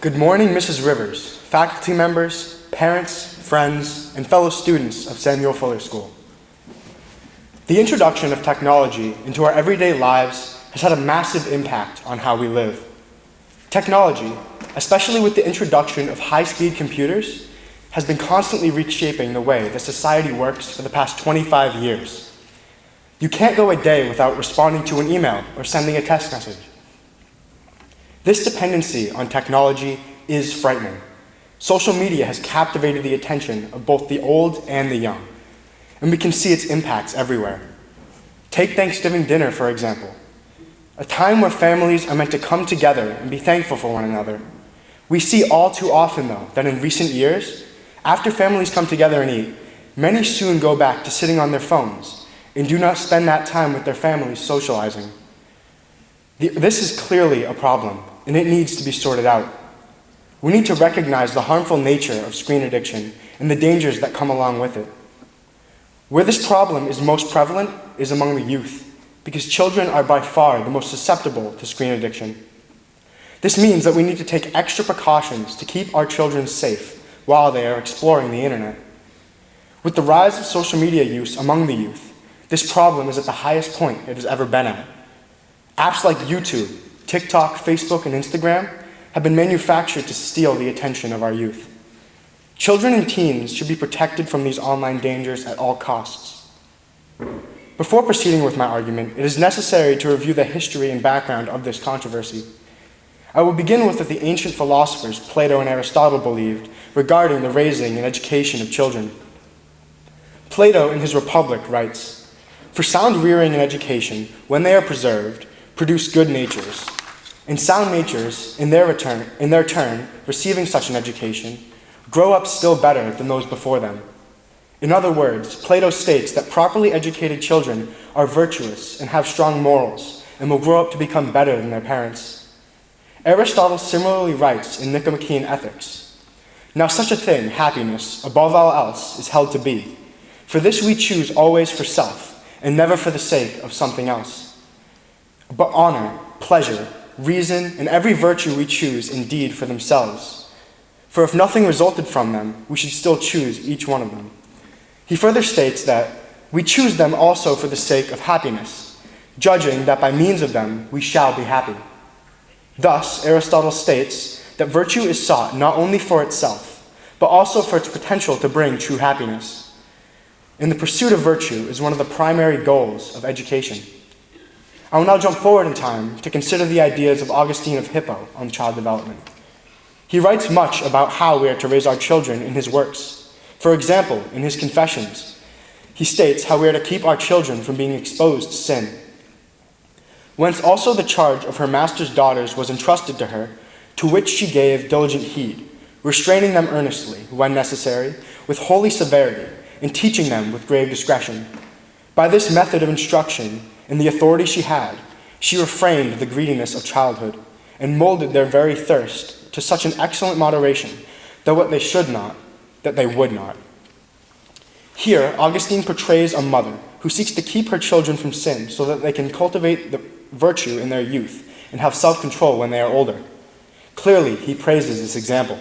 Good morning, Mrs. Rivers, faculty members, parents, friends, and fellow students of Samuel Fuller School. The introduction of technology into our everyday lives has had a massive impact on how we live. Technology, especially with the introduction of high-speed computers, has been constantly reshaping the way that society works for the past 25 years. You can't go a day without responding to an email or sending a text message. This dependency on technology is frightening. Social media has captivated the attention of both the old and the young, and we can see its impacts everywhere. Take Thanksgiving dinner, for example, a time where families are meant to come together and be thankful for one another. We see all too often, though, that in recent years, after families come together and eat, many soon go back to sitting on their phones and do not spend that time with their families socializing. This is clearly a problem, and it needs to be sorted out. We need to recognize the harmful nature of screen addiction and the dangers that come along with it. Where this problem is most prevalent is among the youth, because children are by far the most susceptible to screen addiction. This means that we need to take extra precautions to keep our children safe while they are exploring the internet. With the rise of social media use among the youth, this problem is at the highest point it has ever been at. Apps like YouTube, TikTok, Facebook, and Instagram have been manufactured to steal the attention of our youth. Children and teens should be protected from these online dangers at all costs. Before proceeding with my argument, it is necessary to review the history and background of this controversy. I will begin with what the ancient philosophers Plato and Aristotle believed regarding the raising and education of children. Plato, in his Republic, writes, "For sound rearing and education, when they are preserved, produce good natures, and sound natures, in their turn, receiving such an education, grow up still better than those before them." In other words, Plato states that properly educated children are virtuous and have strong morals, and will grow up to become better than their parents. Aristotle similarly writes in Nicomachean Ethics, "Now such a thing, happiness, above all else, is held to be. For this we choose always for self, and never for the sake of something else. But honor, pleasure, reason, and every virtue we choose indeed for themselves. For if nothing resulted from them, we should still choose each one of them." He further states that we choose them also for the sake of happiness, judging that by means of them we shall be happy. Thus, Aristotle states that virtue is sought not only for itself, but also for its potential to bring true happiness. And the pursuit of virtue is one of the primary goals of education. I will now jump forward in time to consider the ideas of Augustine of Hippo on child development. He writes much about how we are to raise our children in his works. For example, in his Confessions, he states how we are to keep our children from being exposed to sin. Whence also the charge of her master's daughters was entrusted to her, to which she gave diligent heed, restraining them earnestly, when necessary, with holy severity, and teaching them with grave discretion. By this method of instruction, and the authority she had, she refrained the greediness of childhood, and molded their very thirst to such an excellent moderation, that what they should not, that they would not. Here, Augustine portrays a mother who seeks to keep her children from sin so that they can cultivate the virtue in their youth and have self-control when they are older. Clearly, he praises this example.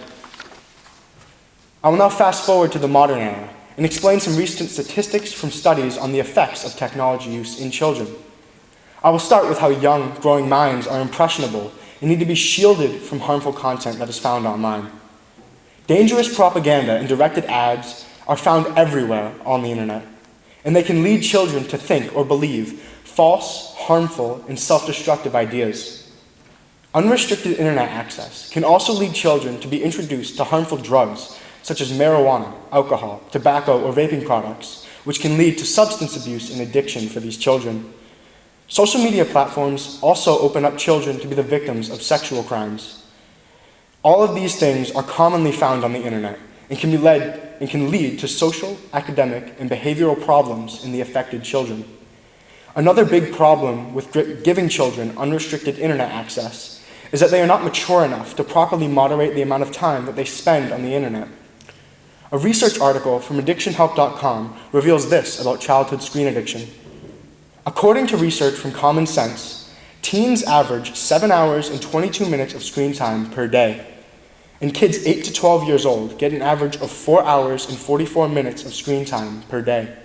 I will now fast forward to the modern era and explain some recent statistics from studies on the effects of technology use in children. I will start with how young, growing minds are impressionable and need to be shielded from harmful content that is found online. Dangerous propaganda and directed ads are found everywhere on the internet, and they can lead children to think or believe false, harmful, and self-destructive ideas. Unrestricted internet access can also lead children to be introduced to harmful drugs such as marijuana, alcohol, tobacco, or vaping products, which can lead to substance abuse and addiction for these children. Social media platforms also open up children to be the victims of sexual crimes. All of these things are commonly found on the internet and can lead to social, academic, and behavioral problems in the affected children. Another big problem with giving children unrestricted internet access is that they are not mature enough to properly moderate the amount of time that they spend on the internet. A research article from addictionhelp.com reveals this about childhood screen addiction. According to research from Common Sense, teens average 7 hours and 22 minutes of screen time per day. and kids 8 to 12 years old get an average of 4 hours and 44 minutes of screen time per day.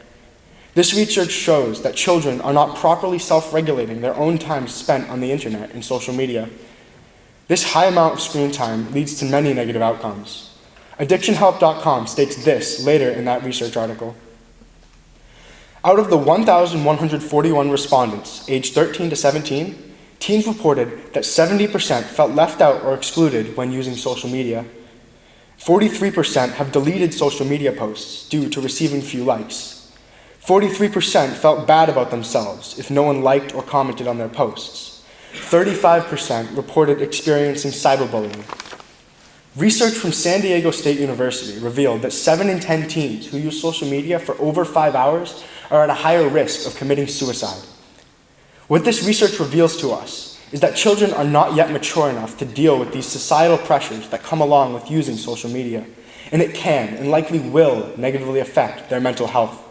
This research shows that children are not properly self-regulating their own time spent on the internet and social media. This high amount of screen time leads to many negative outcomes. AddictionHelp.com states this later in that research article. Out of the 1,141 respondents aged 13 to 17, teens reported that 70% felt left out or excluded when using social media. 43% have deleted social media posts due to receiving few likes. 43% felt bad about themselves if no one liked or commented on their posts. 35% reported experiencing cyberbullying. Research from San Diego State University revealed that 7 in 10 teens who use social media for over 5 hours are at a higher risk of committing suicide. What this research reveals to us is that children are not yet mature enough to deal with these societal pressures that come along with using social media, and it can and likely will negatively affect their mental health.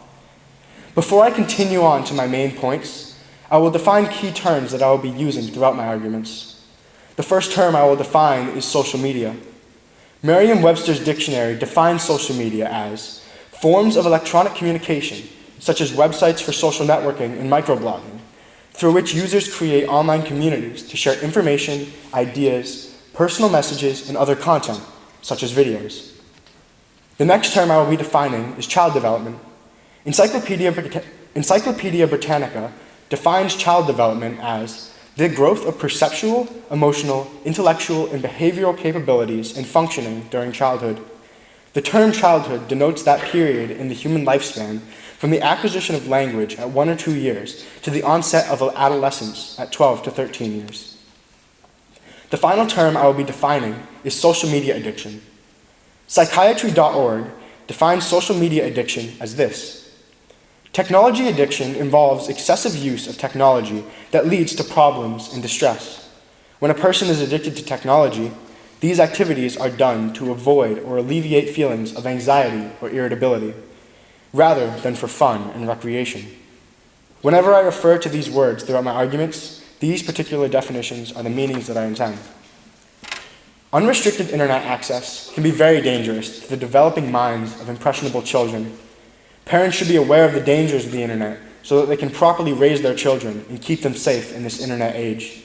Before I continue on to my main points, I will define key terms that I will be using throughout my arguments. The first term I will define is social media. Merriam-Webster's dictionary defines social media as forms of electronic communication, such as websites for social networking and microblogging, through which users create online communities to share information, ideas, personal messages, and other content, such as videos. The next term I will be defining is child development. Encyclopedia Britannica defines child development as the growth of perceptual, emotional, intellectual, and behavioral capabilities and functioning during childhood. The term childhood denotes that period in the human lifespan from the acquisition of language at 1 or 2 years to the onset of adolescence at 12 to 13 years. The final term I will be defining is social media addiction. Psychiatry.org defines social media addiction as this: technology addiction involves excessive use of technology that leads to problems and distress. When a person is addicted to technology, these activities are done to avoid or alleviate feelings of anxiety or irritability, rather than for fun and recreation. Whenever I refer to these words throughout my arguments, these particular definitions are the meanings that I intend. Unrestricted internet access can be very dangerous to the developing minds of impressionable children. Parents should be aware of the dangers of the internet so that they can properly raise their children and keep them safe in this internet age.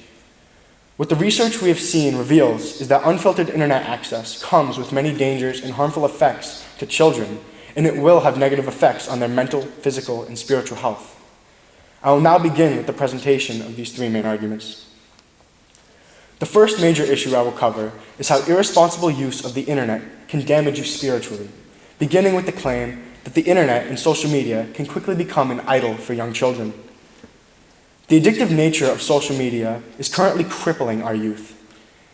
What the research we have seen reveals is that unfiltered internet access comes with many dangers and harmful effects to children, and it will have negative effects on their mental, physical, and spiritual health. I will now begin with the presentation of these 3 main arguments. The first major issue I will cover is how irresponsible use of the internet can damage you spiritually, beginning with the claim that the internet and social media can quickly become an idol for young children. The addictive nature of social media is currently crippling our youth.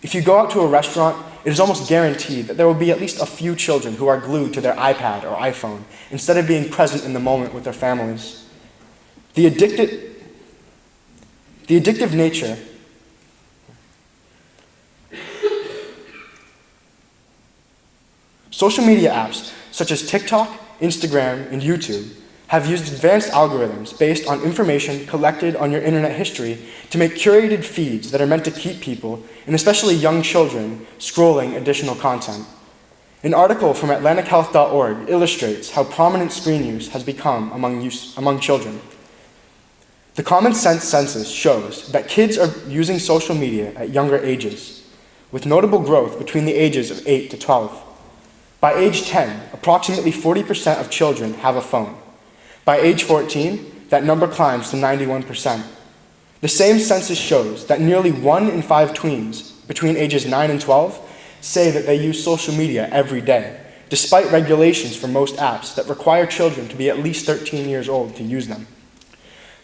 If you go out to a restaurant, it is almost guaranteed that there will be at least a few children who are glued to their iPad or iPhone instead of being present in the moment with their families. The addictive nature Social media apps such as TikTok, Instagram, and YouTube have used advanced algorithms based on information collected on your internet history to make curated feeds that are meant to keep people, and especially young children, scrolling additional content. An article from AtlanticHealth.org illustrates how prominent screen use has become among children. The Common Sense Census shows that kids are using social media at younger ages, with notable growth between the ages of 8 to 12. By age 10, approximately 40% of children have a phone. By age 14, that number climbs to 91%. The same census shows that nearly 1 in 5 tweens between ages 9 and 12 say that they use social media every day, despite regulations for most apps that require children to be at least 13 years old to use them.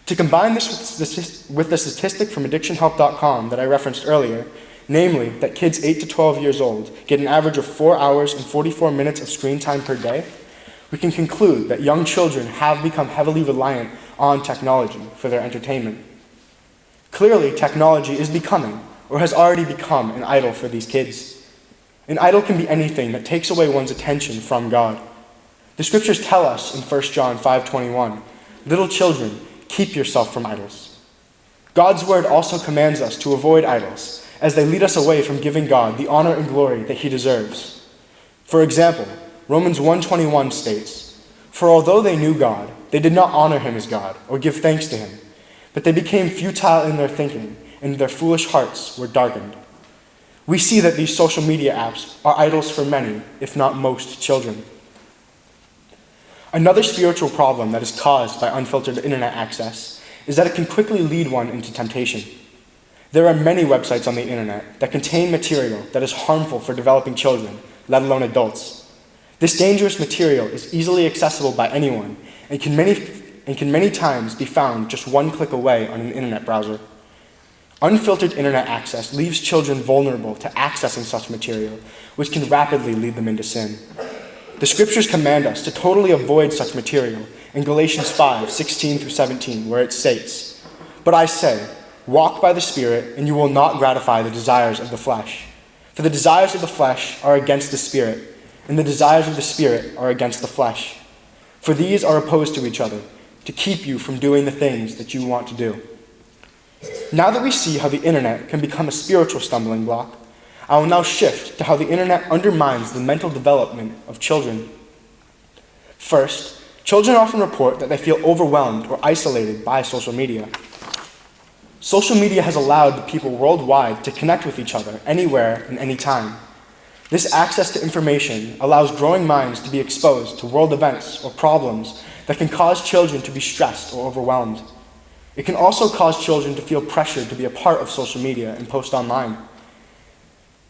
To combine this with the statistic from AddictionHelp.com that I referenced earlier, namely that kids 8 to 12 years old get an average of 4 hours and 44 minutes of screen time per day, we can conclude that young children have become heavily reliant on technology for their entertainment. Clearly, technology is becoming, or has already become, an idol for these kids. An idol can be anything that takes away one's attention from God. The scriptures tell us in 1 John 5:21, "Little children, keep yourself from idols." God's word also commands us to avoid idols, as they lead us away from giving God the honor and glory that he deserves. For example, Romans 1:21 states, "For although they knew God, they did not honor him as God or give thanks to him, but they became futile in their thinking, and their foolish hearts were darkened." We see that these social media apps are idols for many, if not most, children. Another spiritual problem that is caused by unfiltered internet access is that it can quickly lead one into temptation. There are many websites on the internet that contain material that is harmful for developing children, let alone adults. This dangerous material is easily accessible by anyone and can many times be found just one click away on an internet browser. Unfiltered internet access leaves children vulnerable to accessing such material, which can rapidly lead them into sin. The scriptures command us to totally avoid such material in Galatians 5:16-17, where it states, "But I say, walk by the Spirit, and you will not gratify the desires of the flesh. For the desires of the flesh are against the Spirit, and the desires of the Spirit are against the flesh. For these are opposed to each other, to keep you from doing the things that you want to do." Now that we see how the internet can become a spiritual stumbling block, I will now shift to how the internet undermines the mental development of children. First, children often report that they feel overwhelmed or isolated by social media. Social media has allowed the people worldwide to connect with each other anywhere and anytime. This access to information allows growing minds to be exposed to world events or problems that can cause children to be stressed or overwhelmed. It can also cause children to feel pressured to be a part of social media and post online.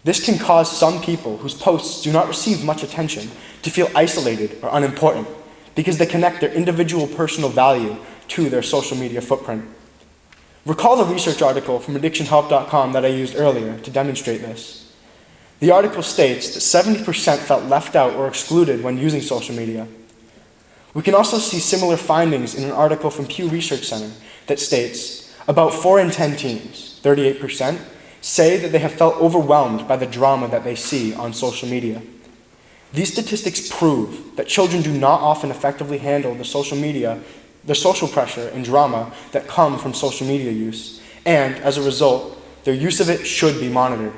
This can cause some people whose posts do not receive much attention to feel isolated or unimportant because they connect their individual personal value to their social media footprint. Recall the research article from addictionhelp.com that I used earlier to demonstrate this. The article states that 70% felt left out or excluded when using social media. We can also see similar findings in an article from Pew Research Center that states about 4 in 10 teens, 38%, say that they have felt overwhelmed by the drama that they see on social media. These statistics prove that children do not often effectively handle the social pressure and drama that come from social media use, and as a result, their use of it should be monitored.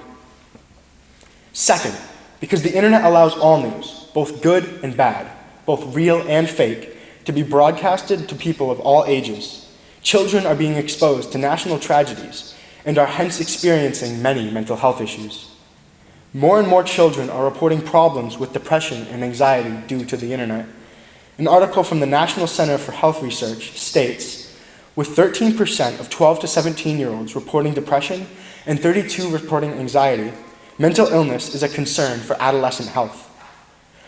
Second, because the internet allows all news, both good and bad, both real and fake, to be broadcasted to people of all ages, children are being exposed to national tragedies and are hence experiencing many mental health issues. More and more children are reporting problems with depression and anxiety due to the internet. An article from the National Center for Health Research states, with 13% of 12 to 17-year-olds reporting depression and 32% reporting anxiety, mental illness is a concern for adolescent health.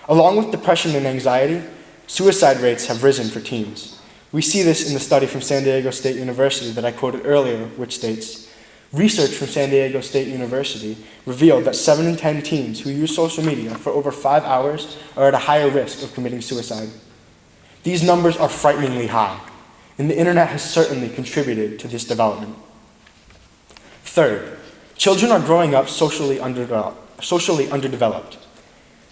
Along with depression and anxiety, suicide rates have risen for teens. We see this in the study from San Diego State University that I quoted earlier, which states, research from San Diego State University revealed that 7 in 10 teens who use social media for over 5 hours are at a higher risk of committing suicide. These numbers are frighteningly high, and the internet has certainly contributed to this development. Third, children are growing up socially underdeveloped.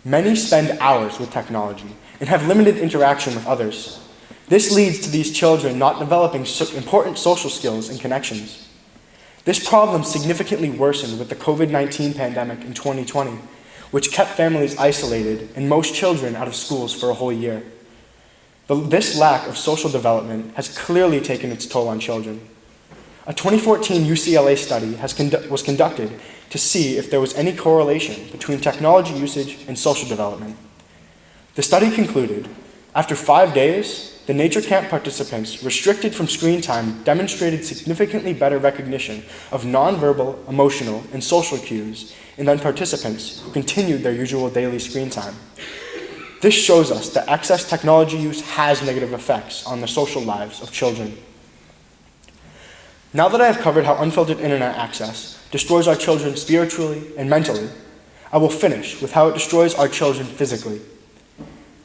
Many spend hours with technology and have limited interaction with others. This leads to these children not developing important social skills and connections. This problem significantly worsened with the COVID-19 pandemic in 2020, which kept families isolated and most children out of schools for a whole year. This lack of social development has clearly taken its toll on children. A 2014 UCLA study was conducted to see if there was any correlation between technology usage and social development. The study concluded, after 5 days, the nature camp participants restricted from screen time demonstrated significantly better recognition of nonverbal, emotional, and social cues than participants who continued their usual daily screen time. This shows us that excess technology use has negative effects on the social lives of children. Now that I have covered how unfiltered internet access destroys our children spiritually and mentally, I will finish with how it destroys our children physically.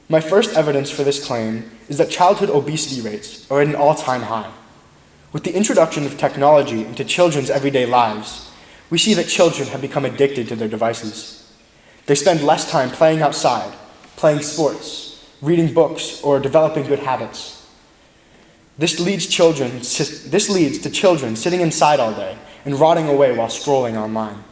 My first evidence for this claim is that childhood obesity rates are at an all-time high. With the introduction of technology into children's everyday lives, we see that children have become addicted to their devices. They spend less time playing outside, playing sports, reading books, or developing good habits. This leads to children sitting inside all day and rotting away while scrolling online.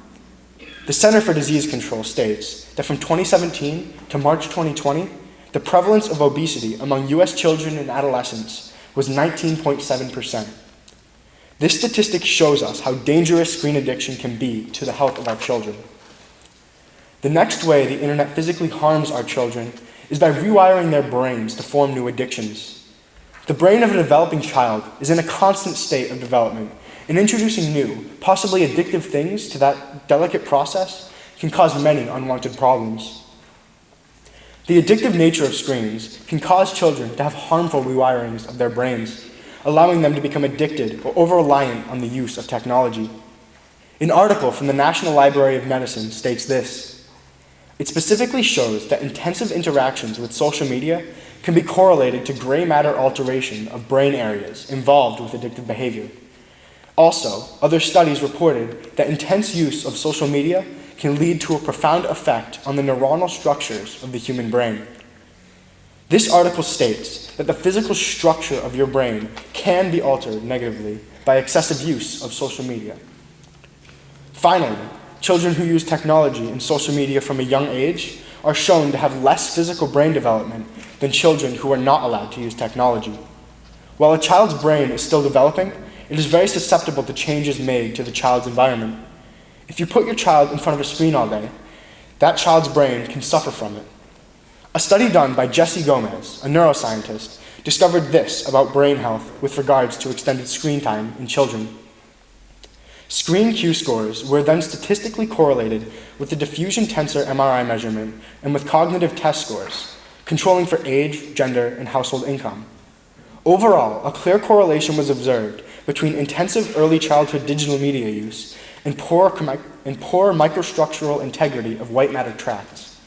The Center for Disease Control states that from 2017 to March 2020, the prevalence of obesity among US children and adolescents was 19.7%. This statistic shows us how dangerous screen addiction can be to the health of our children. The next way the internet physically harms our children is by rewiring their brains to form new addictions. The brain of a developing child is in a constant state of development, and introducing new, possibly addictive things to that delicate process can cause many unwanted problems. The addictive nature of screens can cause children to have harmful rewirings of their brains, allowing them to become addicted or over-reliant on the use of technology. An article from the National Library of Medicine states this: it specifically shows that intensive interactions with social media can be correlated to gray matter alteration of brain areas involved with addictive behavior. Also, other studies reported that intense use of social media can lead to a profound effect on the neuronal structures of the human brain. This article states that the physical structure of your brain can be altered negatively by excessive use of social media. Finally, children who use technology and social media from a young age are shown to have less physical brain development than children who are not allowed to use technology. While a child's brain is still developing, it is very susceptible to changes made to the child's environment. If you put your child in front of a screen all day, that child's brain can suffer from it. A study done by Jesse Gomez, a neuroscientist, discovered this about brain health with regards to extended screen time in children. Screen Q scores were then statistically correlated with the diffusion tensor MRI measurement and with cognitive test scores, controlling for age, gender, and household income. Overall, a clear correlation was observed between intensive early childhood digital media use and poor microstructural integrity of white matter tracts.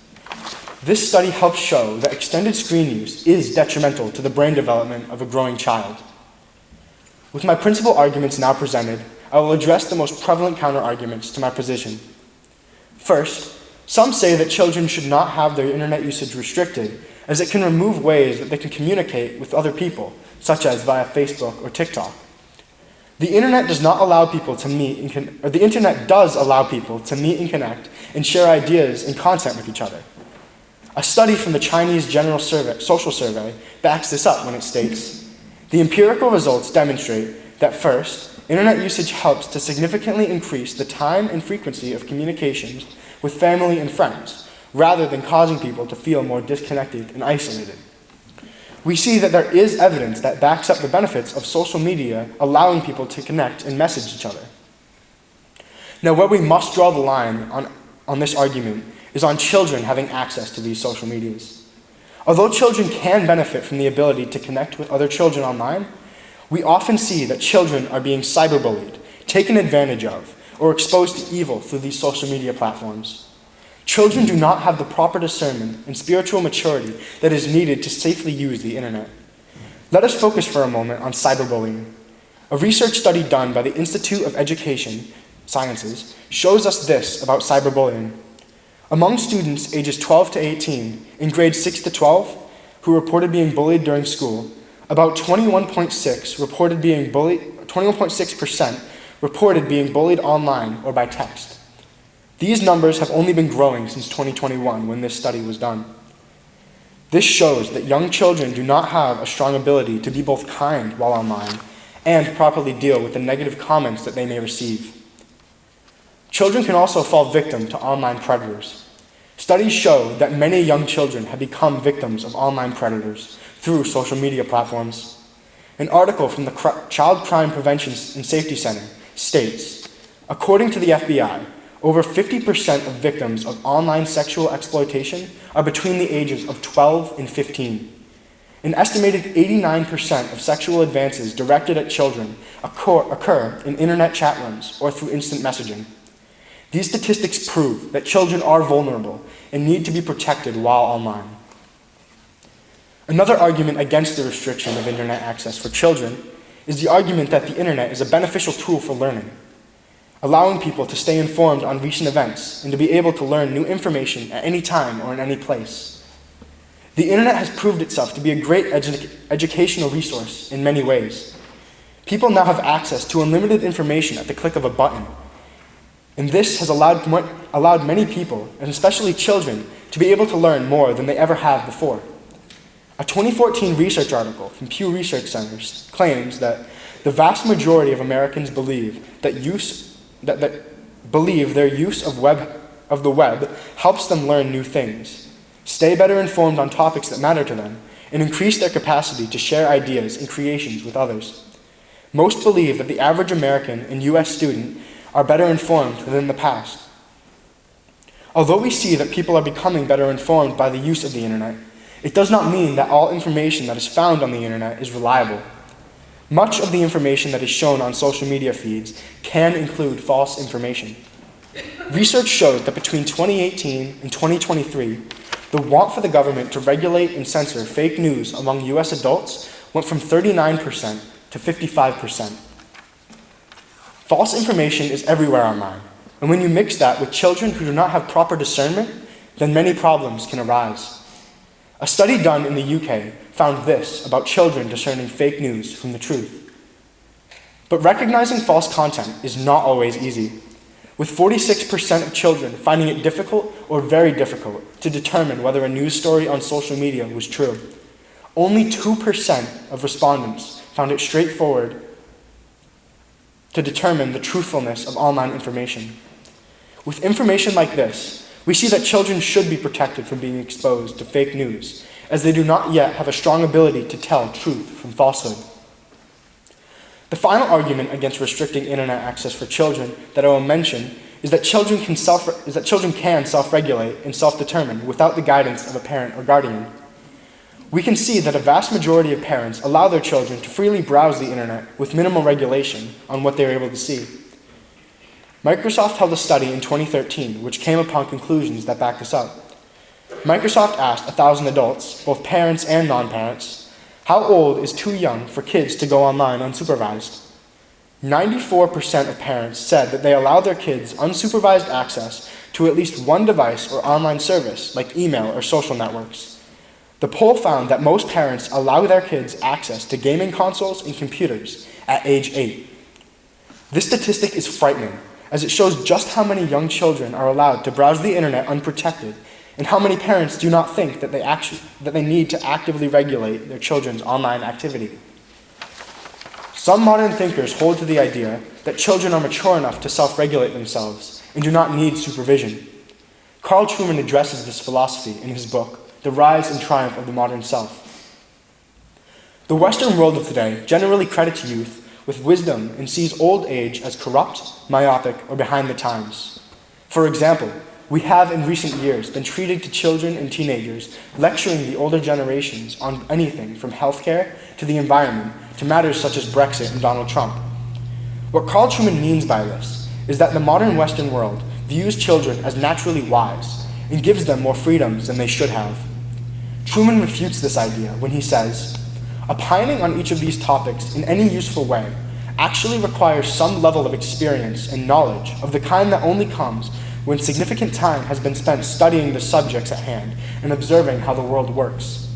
This study helps show that extended screen use is detrimental to the brain development of a growing child. With my principal arguments now presented, I will address the most prevalent counterarguments to my position. First, some say that children should not have their internet usage restricted, as it can remove ways that they can communicate with other people, such as via Facebook or TikTok. The internet does allow people to meet and connect and share ideas and content with each other. A study from the Chinese General Social Survey backs this up when it states, the empirical results demonstrate that first, internet usage helps to significantly increase the time and frequency of communications with family and friends, rather than causing people to feel more disconnected and isolated. We see that there is evidence that backs up the benefits of social media allowing people to connect and message each other. Now, where we must draw the line on this argument is on children having access to these social medias. Although children can benefit from the ability to connect with other children online, we often see that children are being cyberbullied, taken advantage of, or exposed to evil through these social media platforms. Children do not have the proper discernment and spiritual maturity that is needed to safely use the internet. Let us focus for a moment on cyberbullying. A research study done by the Institute of Education Sciences shows us this about cyberbullying. Among students ages 12 to 18 in grades 6 to 12 who reported being bullied during school, about 21.6% reported being bullied online or by text. These numbers have only been growing since 2021 when this study was done. This shows that young children do not have a strong ability to be both kind while online and properly deal with the negative comments that they may receive. Children can also fall victim to online predators. Studies show that many young children have become victims of online predators through social media platforms. An article from the Child Crime Prevention and Safety Center states, according to the FBI, over 50% of victims of online sexual exploitation are between the ages of 12 and 15. An estimated 89% of sexual advances directed at children occur in internet chat rooms or through instant messaging. These statistics prove that children are vulnerable and need to be protected while online. Another argument against the restriction of internet access for children is the argument that the internet is a beneficial tool for learning, allowing people to stay informed on recent events and to be able to learn new information at any time or in any place. The internet has proved itself to be a great educational resource in many ways. People now have access to unlimited information at the click of a button. And this has allowed many people, and especially children, to be able to learn more than they ever have before. A 2014 research article from Pew Research Centers claims that the vast majority of Americans believe their use of the web helps them learn new things, stay better informed on topics that matter to them, and increase their capacity to share ideas and creations with others. Most believe that the average American and U.S. student are better informed than in the past. Although we see that people are becoming better informed by the use of the internet, it does not mean that all information that is found on the internet is reliable. Much of the information that is shown on social media feeds can include false information. Research shows that between 2018 and 2023, the want for the government to regulate and censor fake news among U.S. adults went from 39% to 55%. False information is everywhere online, and when you mix that with children who do not have proper discernment, then many problems can arise. A study done in the UK found this about children discerning fake news from the truth. But recognizing false content is not always easy, with 46% of children finding it difficult or very difficult to determine whether a news story on social media was true. Only 2% of respondents found it straightforward to determine the truthfulness of online information. With information like this, we see that children should be protected from being exposed to fake news, as they do not yet have a strong ability to tell truth from falsehood. The final argument against restricting internet access for children that I will mention is that children can self-regulate and self-determine without the guidance of a parent or guardian. We can see that a vast majority of parents allow their children to freely browse the internet with minimal regulation on what they are able to see. Microsoft held a study in 2013 which came upon conclusions that back this up. Microsoft asked 1,000 adults, both parents and non-parents, how old is too young for kids to go online unsupervised? 94% of parents said that they allow their kids unsupervised access to at least one device or online service like email or social networks. The poll found that most parents allow their kids access to gaming consoles and computers at age 8. This statistic is frightening, as it shows just how many young children are allowed to browse the internet unprotected, and how many parents do not think that they need to actively regulate their children's online activity. Some modern thinkers hold to the idea that children are mature enough to self-regulate themselves and do not need supervision. Carl Trueman addresses this philosophy in his book, The Rise and Triumph of the Modern Self. The Western world of today generally credits youth with wisdom and sees old age as corrupt, myopic, or behind the times. For example, we have in recent years been treating to children and teenagers lecturing the older generations on anything from healthcare to the environment to matters such as Brexit and Donald Trump. What Carl Trueman means by this is that the modern Western world views children as naturally wise and gives them more freedoms than they should have. Trueman refutes this idea when he says, opining on each of these topics in any useful way actually requires some level of experience and knowledge of the kind that only comes when significant time has been spent studying the subjects at hand and observing how the world works.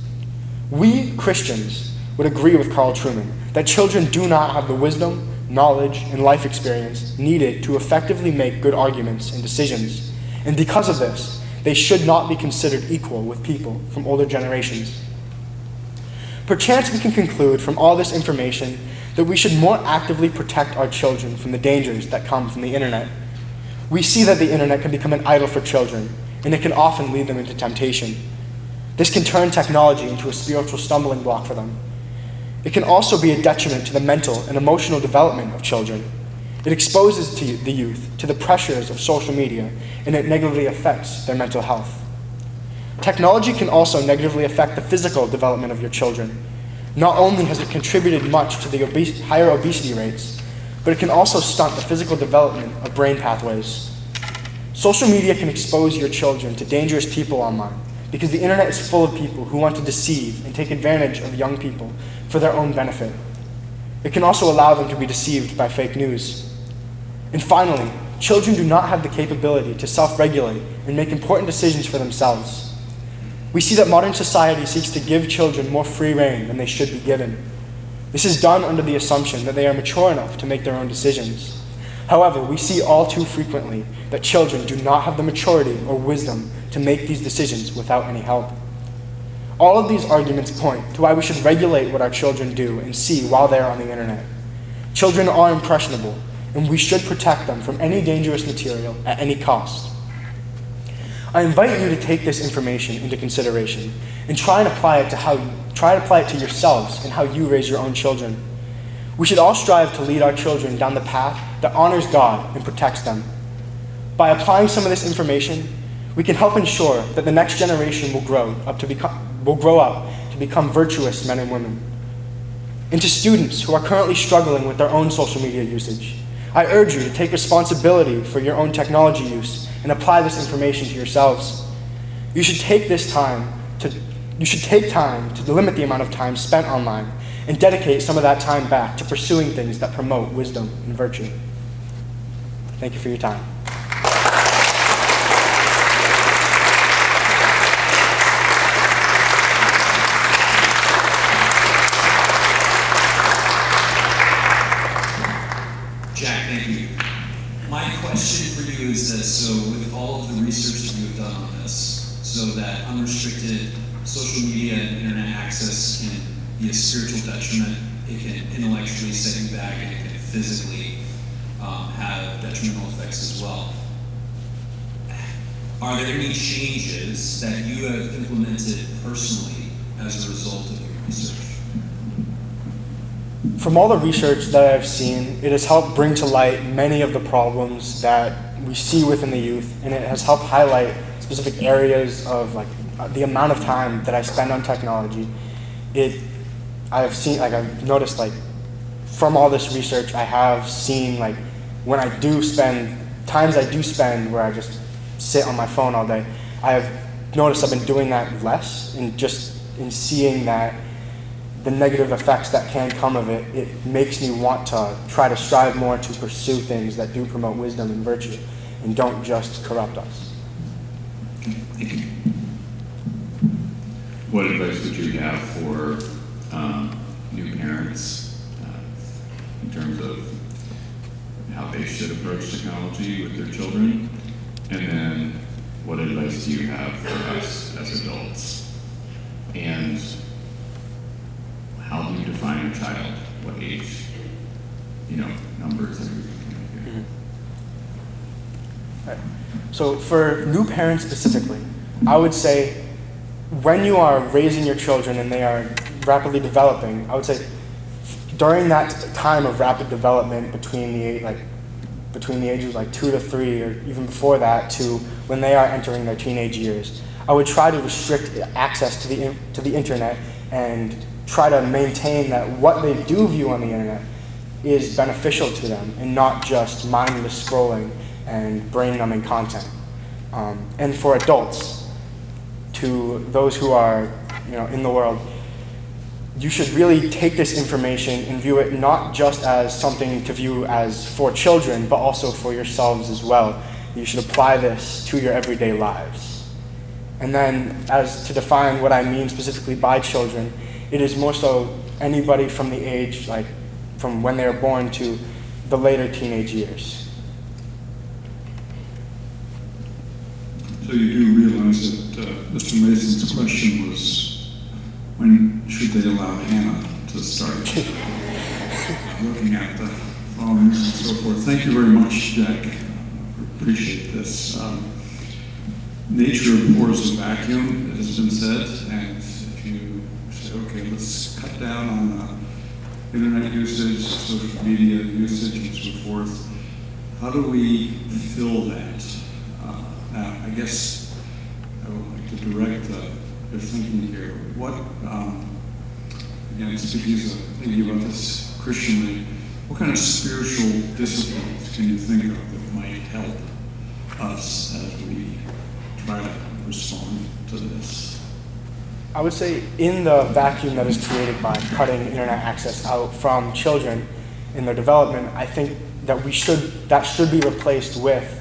We, Christians, would agree with Carl Trueman that children do not have the wisdom, knowledge, and life experience needed to effectively make good arguments and decisions, and because of this, they should not be considered equal with people from older generations. Perchance we can conclude from all this information that we should more actively protect our children from the dangers that come from the internet. We see that the internet can become an idol for children, and it can often lead them into temptation. This can turn technology into a spiritual stumbling block for them. It can also be a detriment to the mental and emotional development of children. It exposes the youth to the pressures of social media, and it negatively affects their mental health. Technology can also negatively affect the physical development of your children. Not only has it contributed much to the higher obesity rates, but it can also stunt the physical development of brain pathways. Social media can expose your children to dangerous people online because the internet is full of people who want to deceive and take advantage of young people for their own benefit. It can also allow them to be deceived by fake news. And finally, children do not have the capability to self-regulate and make important decisions for themselves. We see that modern society seeks to give children more free rein than they should be given. This is done under the assumption that they are mature enough to make their own decisions. However, we see all too frequently that children do not have the maturity or wisdom to make these decisions without any help. All of these arguments point to why we should regulate what our children do and see while they are on the internet. Children are impressionable, and we should protect them from any dangerous material at any cost. I invite you to take this information into consideration and try and apply it to yourselves and how you raise your own children. We should all strive to lead our children down the path that honors God and protects them. By applying some of this information, we can help ensure that the next generation will grow up to become virtuous men and women. And to students who are currently struggling with their own social media usage, I urge you to take responsibility for your own technology use and apply this information to yourselves. You should take time to limit the amount of time spent online and dedicate some of that time back to pursuing things that promote wisdom and virtue. Thank you for your time. Jack, thank you. My question for you is this: so with all of the research that you have done on this, so that unrestricted social media and internet access can be a spiritual detriment, it can intellectually set you back, and it can physically have detrimental effects as well. Are there any changes that you have implemented personally as a result of your research? From all the research that I've seen, it has helped bring to light many of the problems that we see within the youth, and it has helped highlight specific areas of the amount of time that I spend on technology. I've noticed from all this research, I have seen when I do spend where I just sit on my phone all day, I have noticed I've been doing that less, and just in seeing that the negative effects that can come of it, it makes me want to try to strive more to pursue things that do promote wisdom and virtue and don't just corrupt us. Thank you. What advice would you have for new parents in terms of how they should approach technology with their children? And then what advice do you have for us as adults? And how do you define a child? What age? Numbers and everything. Right. So for new parents specifically, I would say when you are raising your children and they are rapidly developing, I would say during that time of rapid development between the ages of 2 to 3, or even before that, to when they are entering their teenage years, I would try to restrict access to the internet and try to maintain that what they do view on the internet is beneficial to them and not just mindless scrolling and brain-numbing content. And for adults, to those who are in the world, you should really take this information and view it not just as something to view as for children, but also for yourselves as well. You should apply this to your everyday lives. And then, as to define what I mean specifically by children, it is more so anybody from the age, from when they were born to the later teenage years. So you do realize that Mr. Mason's question was, when should they allow Hannah to start looking at the phones and so forth? Thank you very much, Jack. Appreciate this. Nature abhors a vacuum, it has been said, and if you say, okay, let's cut down on internet usage, social media usage, and so forth, how do we fill that? Now, I guess I would like to direct your thinking here. What, again, thinking about this Christianly, what kind of spiritual disciplines can you think of that might help us as we try to respond to this? I would say in the vacuum that is created by cutting internet access out from children in their development, I think that that should be replaced with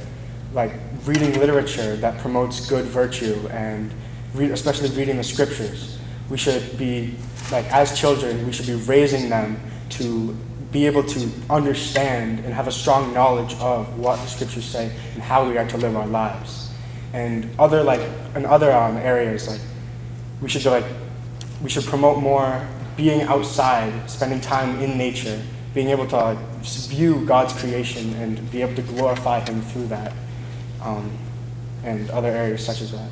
reading literature that promotes good virtue, and especially reading the scriptures. we should be, like, as children, we should be raising them to be able to understand and have a strong knowledge of what the scriptures say and how we are to live our lives. And other areas, like, we should promote more being outside, spending time in nature, being able to view God's creation and be able to glorify Him through that, and other areas such as that.